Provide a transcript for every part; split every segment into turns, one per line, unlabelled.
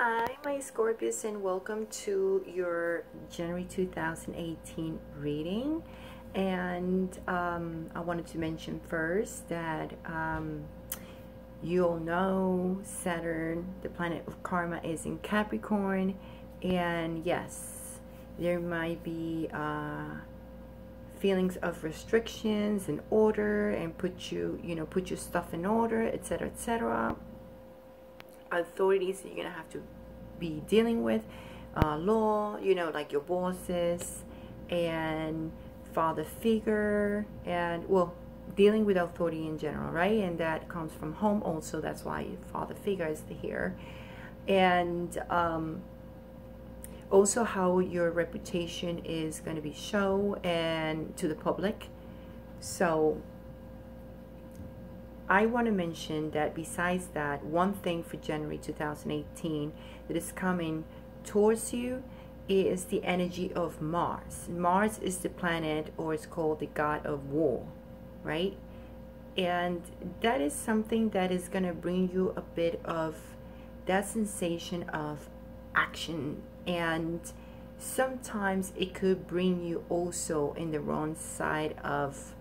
Hi, my Scorpios, and welcome to your January 2018 reading. And I wanted to mention first that you all know Saturn, the planet of karma, is in Capricorn. And yes, there might be feelings of restrictions and order, and put your stuff in order, etc., etc. Authorities that you're gonna have to be dealing with, law, like your bosses and father figure, and well, dealing with authority in general, right? And that comes from home also. That's why father figure is here. And also how your reputation is going to be shown and to the public. So I want to mention that besides that, one thing for January 2018 that is coming towards you is the energy of Mars. Mars is the planet, or it's called the god of war, right? And that is something that is going to bring you a bit of that sensation of action. And sometimes it could bring you also in the wrong side of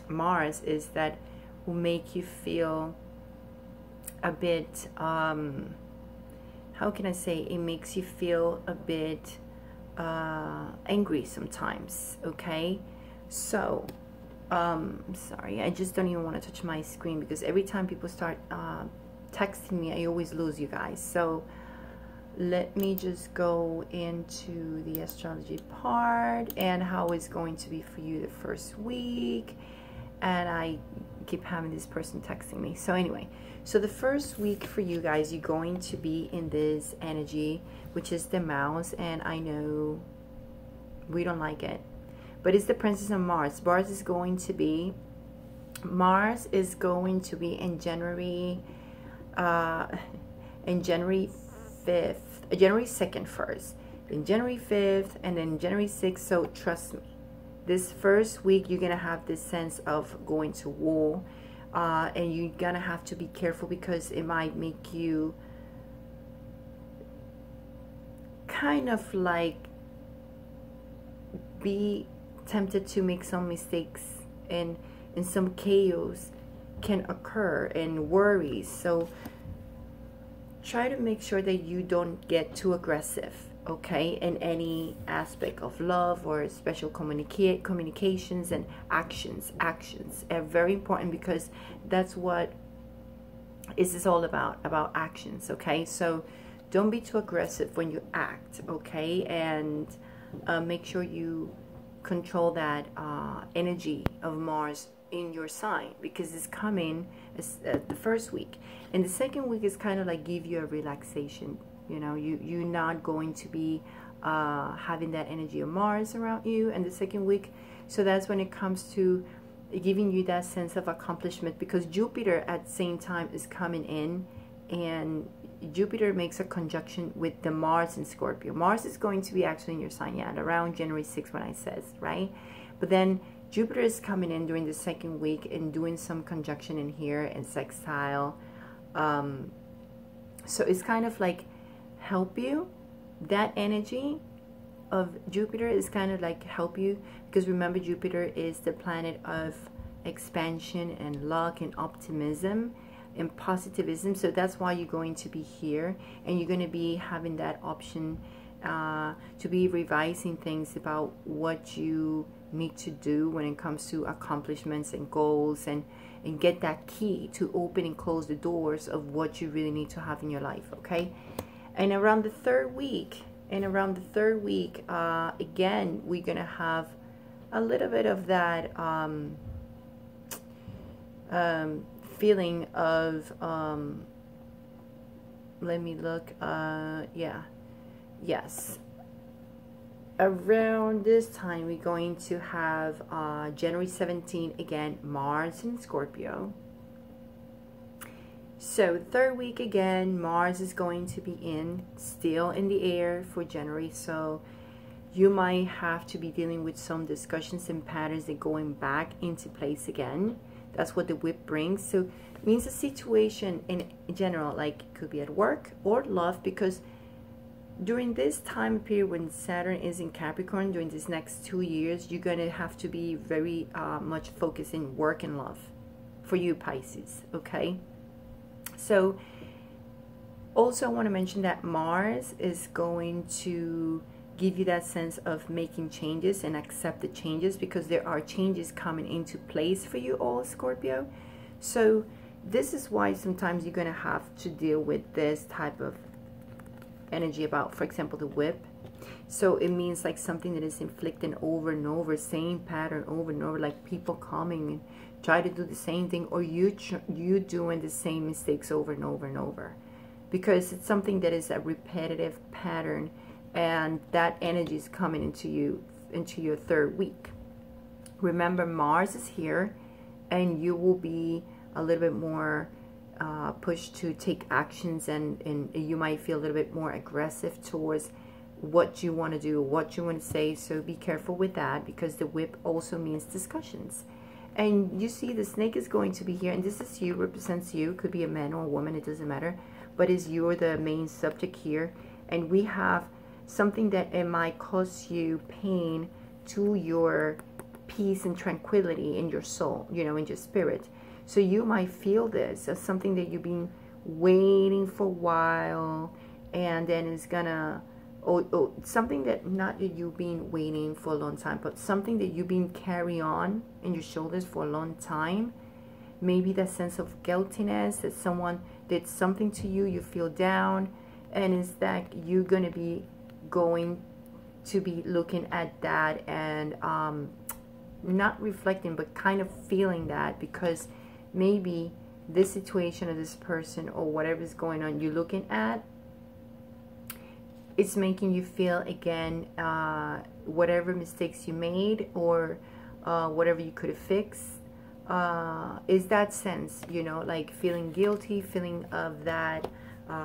Mars, is that will make you feel a bit how can I say, it makes you feel a bit angry sometimes. Okay, so sorry, I just don't even want to touch my screen because every time people start texting me, I always lose you guys. So let me just go into the astrology part and how it's going to be for you the first week. And I keep having this person texting me. So anyway, so the first week for you guys, you're going to be in this energy, which is the mouse. And I know we don't like it, but it's the Princess of Mars. Mars is going to be in January, January 2nd first, then January 5th, and then January 6th. So trust me, this first week you're gonna have this sense of going to war, and you're gonna have to be careful because it might make you kind of like be tempted to make some mistakes, and some chaos can occur and worries. So try to make sure that you don't get too aggressive, okay, in any aspect of love or special communications and actions are very important, because that's what is all about actions. Okay, so don't be too aggressive when you act, okay, and make sure you control that energy of Mars in your sign, because it's coming as the first week. And the second week is kind of like give you a relaxation. You're not going to be having that energy of Mars around you in the second week. So that's when it comes to giving you that sense of accomplishment, because Jupiter at the same time is coming in, and Jupiter makes a conjunction with the Mars in Scorpio. Mars is going to be actually in your sign, yeah, around January 6th when I says, right? But then Jupiter is coming in during the second week and doing some conjunction in here and sextile. So it's kind of like help you. That energy of Jupiter is kind of like help you, because remember, Jupiter is the planet of expansion and luck and optimism and positivism. So that's why you're going to be here, and you're going to be having that option to be revising things about what you need to do when it comes to accomplishments and goals, and get that key to open and close the doors of what you really need to have in your life. Okay, and around the third week, again, we're gonna have a little bit of that feeling of let me look, yes, around this time we're going to have January 17th, again, Mars in Scorpio. So third week, again, Mars is going to be still in the air for January. So you might have to be dealing with some discussions and patterns that going back into place again. That's what the whip brings. So means a situation in general, like it could be at work or love, because during this time period when Saturn is in Capricorn, during these next 2 years, you're going to have to be very much focused in work and love for you Pisces, okay? So also I want to mention that Mars is going to give you that sense of making changes and accept the changes, because there are changes coming into place for you all, Scorpio. So this is why sometimes you're going to have to deal with this type of energy about, for example, the whip. So it means like something that is inflicting over and over, same pattern over and over, like people coming and try to do the same thing, or you doing the same mistakes over and over and over, because it's something that is a repetitive pattern, and that energy is coming into you, into your third week. Remember, Mars is here, and you will be a little bit more pushed to take actions, and you might feel a little bit more aggressive towards what you want to do, what you want to say. So be careful with that, because the whip also means discussions. And you see the snake is going to be here, and this is you, represents you. Could be a man or a woman, it doesn't matter, but is you're the main subject here. And we have something that it might cause you pain to your peace and tranquility in your soul, you know, in your spirit. So you might feel this as something that you've been waiting for a while, and then it's gonna, something that, not that you've been waiting for a long time, but something that you've been carrying on in your shoulders for a long time. Maybe that sense of guiltiness that someone did something to you, you feel down, and it's that you're gonna be going to be looking at that and not reflecting, but kind of feeling that, because maybe this situation or this person or whatever is going on you're looking at, it's making you feel again whatever mistakes you made, or whatever you could have fixed, is that sense, you know, like feeling guilty, feeling of that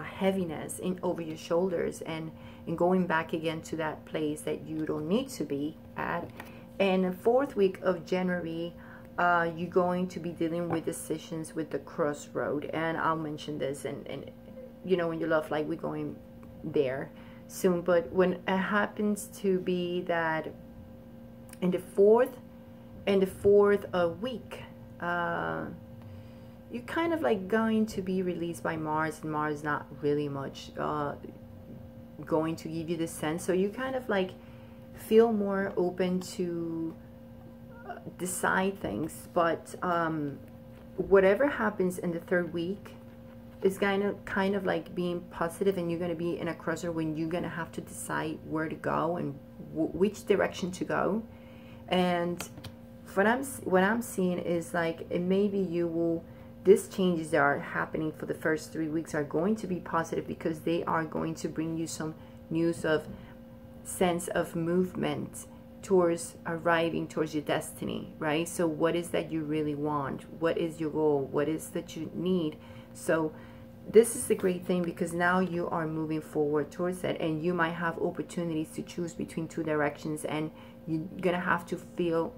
heaviness in over your shoulders, and going back again to that place that you don't need to be at. And the fourth week of January, you're going to be dealing with decisions with the crossroad, and I'll mention this, and you know, in your love life, we're going there soon. But when it happens to be that in the fourth week, you're kind of like going to be released by Mars, and Mars not really much going to give you the sense. So you kind of like feel more open to decide things, but whatever happens in the third week is kind of like being positive, and you're going to be in a crossroad when you're going to have to decide where to go and which direction to go. And what I'm seeing is like, maybe you will, these changes that are happening for the first 3 weeks are going to be positive, because they are going to bring you some news of sense of movement towards arriving towards your destiny, right? So what is that you really want? What is your goal? What is that you need? So this is the great thing, because now you are moving forward towards that, and you might have opportunities to choose between two directions, and you're gonna have to feel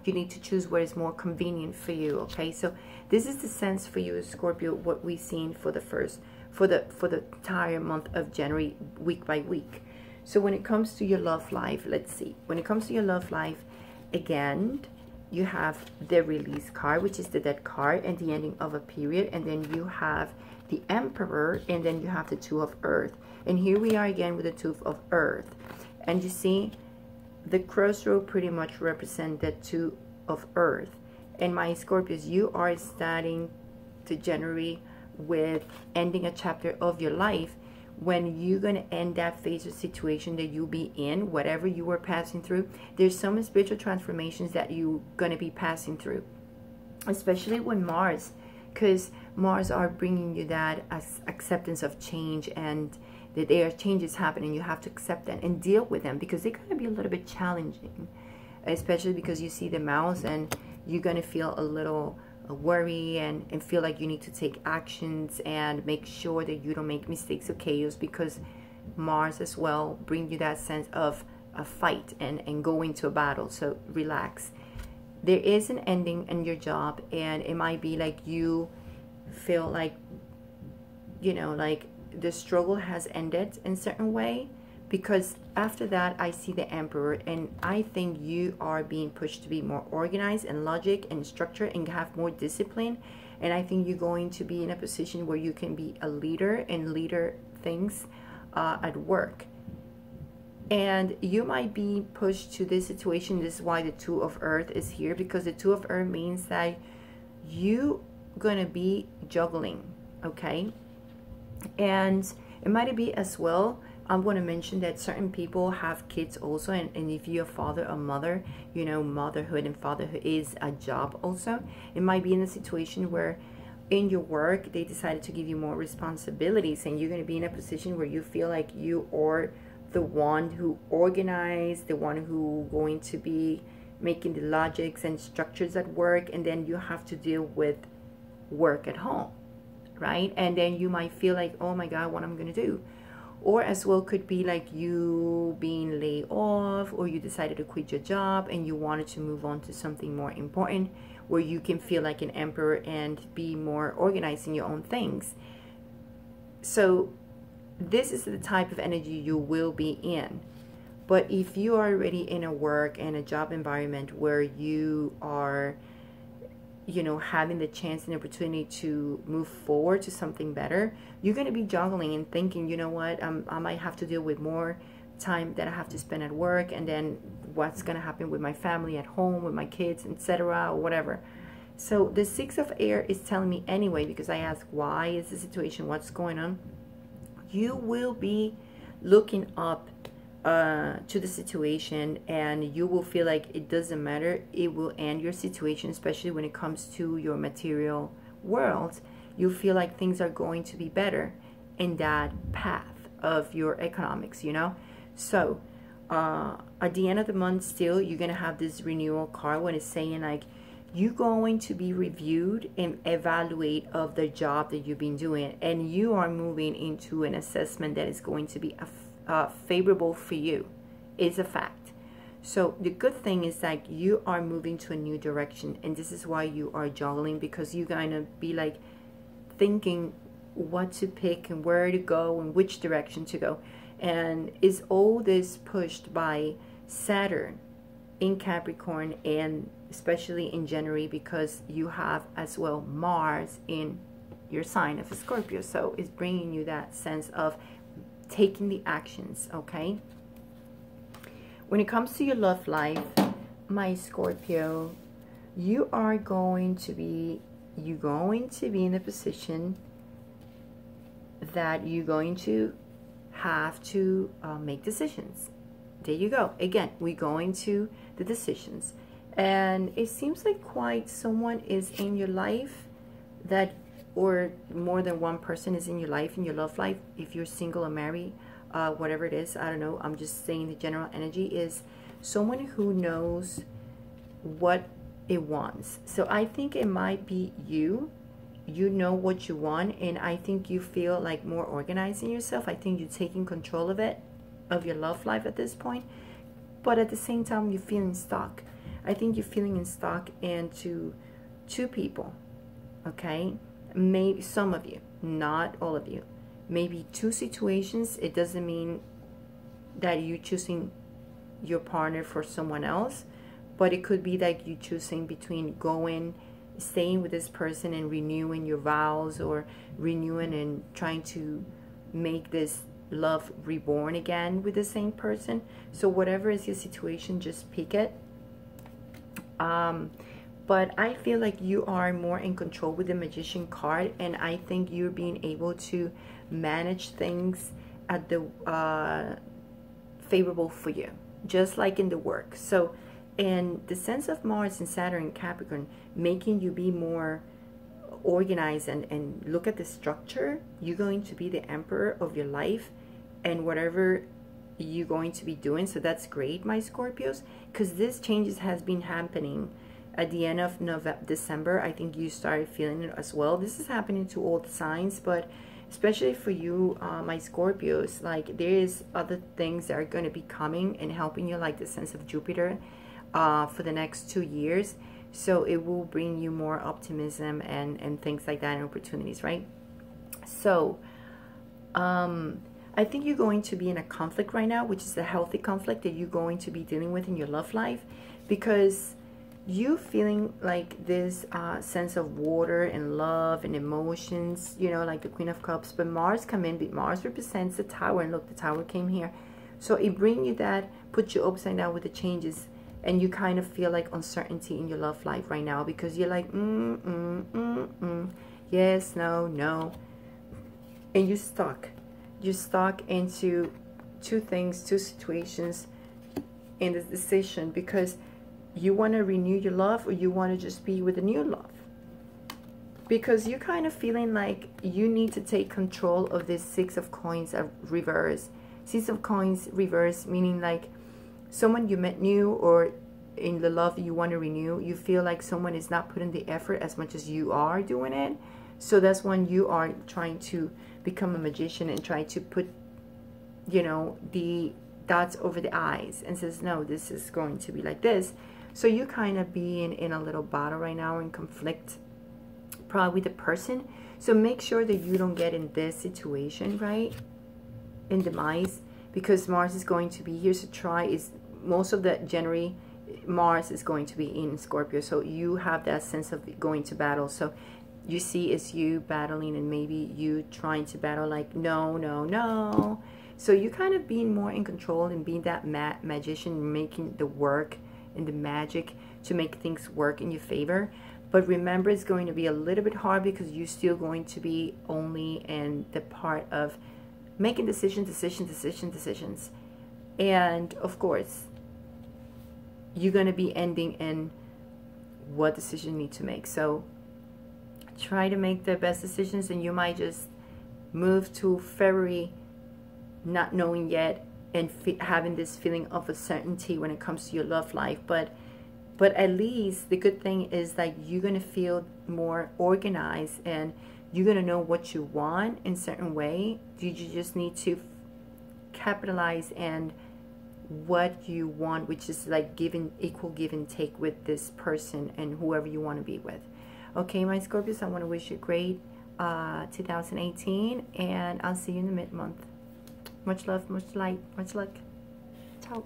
you need to choose what is more convenient for you. Okay, so this is the sense for you, Scorpio, what we've seen for the entire month of January, week by week. So when it comes to your love life, let's see. When it comes to your love life, again, you have the release card, which is the death card, and the ending of a period. And then you have the Emperor, and then you have the Two of Earth. And here we are again with the Two of Earth. And you see, the crossroad pretty much represent the Two of Earth. And my Scorpios, you are starting to January with ending a chapter of your life, when you're going to end that phase of situation that you'll be in, whatever you were passing through. There's some spiritual transformations that you're going to be passing through, especially with Mars, because Mars are bringing you that acceptance of change, and that there are changes happening. You have to accept them and deal with them, because they're going to be a little bit challenging, especially because you see the mouse, and you're going to feel a little worry and feel like you need to take actions and make sure that you don't make mistakes or chaos, because Mars as well bring you that sense of a fight and go into a battle. So relax. There is an ending in your job, and it might be like you feel like, you know, like the struggle has ended in certain way, because after that I see the Emperor, and I think you are being pushed to be more organized and logic and structure and have more discipline. And I think you're going to be in a position where you can be a leader and leader things at work. And you might be pushed to this situation. This is why the Two of Earth is here, because the Two of Earth means that you gonna be juggling, okay? And it might be as well, I'm going to mention that certain people have kids also, and if you're a father or mother, you know, motherhood and fatherhood is a job also. It might be in a situation where in your work they decided to give you more responsibilities, and you're going to be in a position where you feel like you are the one who organized, the one who going to be making the logics and structures at work, and then you have to deal with work at home, right? And then you might feel like, oh my God, what am I going to do? Or as well could be like you being laid off, or you decided to quit your job and you wanted to move on to something more important where you can feel like an emperor and be more organized in your own things. So this is the type of energy you will be in. But if you are already in a work and a job environment where you are, you know, having the chance and opportunity to move forward to something better, you're going to be juggling and thinking, you know what, I might have to deal with more time that I have to spend at work, and then what's going to happen with my family at home, with my kids, etc., or whatever. So the Six of Air is telling me anyway, because I asked why is the situation, what's going on. You will be looking up to the situation, and you will feel like it doesn't matter, it will end your situation, especially when it comes to your material world. You feel like things are going to be better in that path of your economics, you know. So at the end of the month still, you're gonna have this renewal card when it's saying like you're going to be reviewed and evaluate of the job that you've been doing, and you are moving into an assessment that is going to be favorable for you. It's a fact. So the good thing is that you are moving to a new direction, and this is why you are juggling, because you're gonna be like thinking what to pick and where to go and which direction to go. And is all this pushed by Saturn in Capricorn, and especially in January, because you have as well Mars in your sign of a Scorpio. So it's bringing you that sense of taking the actions, okay? When it comes to your love life, my Scorpio, you are going to be in a position that you're going to have to make decisions. There you go. Again, we're going to the decisions. And it seems like quite someone is in your life that, or more than one person is in your life, in your love life, if you're single or married, whatever it is, I don't know, I'm just saying the general energy is someone who knows what it wants. So I think it might be you know what you want, and I think you feel like more organized in yourself. I think you're taking control of it, of your love life at this point, but at the same time you're feeling stuck. I think you're feeling in stuck into two people, okay? Maybe some of you, not all of you. Maybe two situations. It doesn't mean that you're choosing your partner for someone else, but it could be that you're choosing between staying with this person and renewing your vows, or renewing and trying to make this love reborn again with the same person. So whatever is your situation, just pick it. But I feel like you are more in control with the Magician card, and I think you're being able to manage things at the favorable for you, just like in the work. So in the sense of Mars and Saturn and Capricorn, making you be more organized and look at the structure, you're going to be the emperor of your life and whatever you're going to be doing. So that's great, my Scorpios, because this changes has been happening at the end of December. I think you started feeling it as well. This is happening to all the signs, but especially for you, my Scorpios, like there is other things that are going to be coming and helping you, like the sense of Jupiter for the next 2 years. So it will bring you more optimism and things like that, and opportunities, right? So I think you're going to be in a conflict right now, which is a healthy conflict that you're going to be dealing with in your love life, because you feeling like this sense of water and love and emotions, you know, like the Queen of Cups. But Mars come in, but Mars represents the Tower, and look, the Tower came here. So it bring you that, put you upside down with the changes, and you kind of feel like uncertainty in your love life right now, because you're like, yes, no, no, and you're stuck. You're stuck into two things, two situations in this decision, because you want to renew your love, or you want to just be with a new love, because you're kind of feeling like you need to take control of this Six of Coins reverse. Six of Coins reverse meaning like someone you met new, or in the love you want to renew, you feel like someone is not putting the effort as much as you are doing it. So that's when you are trying to become a magician and try to put, you know, the dots over the I's and says, no, this is going to be like this. So you kind of being in a little battle right now, in conflict, probably with the person. So make sure that you don't get in this situation, right? In demise, because Mars is going to be here. So try, is most of the January, Mars is going to be in Scorpio. So you have that sense of going to battle. So you see it's you battling, and maybe you trying to battle like, no, no, no. So you kind of being more in control and being that magician, making the work and the magic to make things work in your favor. But remember, it's going to be a little bit hard, because you're still going to be only in the part of making decisions. And of course, you're going to be ending in what decision you need to make. So try to make the best decisions, and you might just move to February not knowing yet, and having this feeling of uncertainty when it comes to your love life. But at least the good thing is that you're going to feel more organized, and you're going to know what you want in a certain way. You just need to capitalize and what you want, which is like equal give and take with this person and whoever you want to be with. Okay, my Scorpios, I want to wish you a great 2018, and I'll see you in the mid-month. Much love, much light, much luck. Ciao.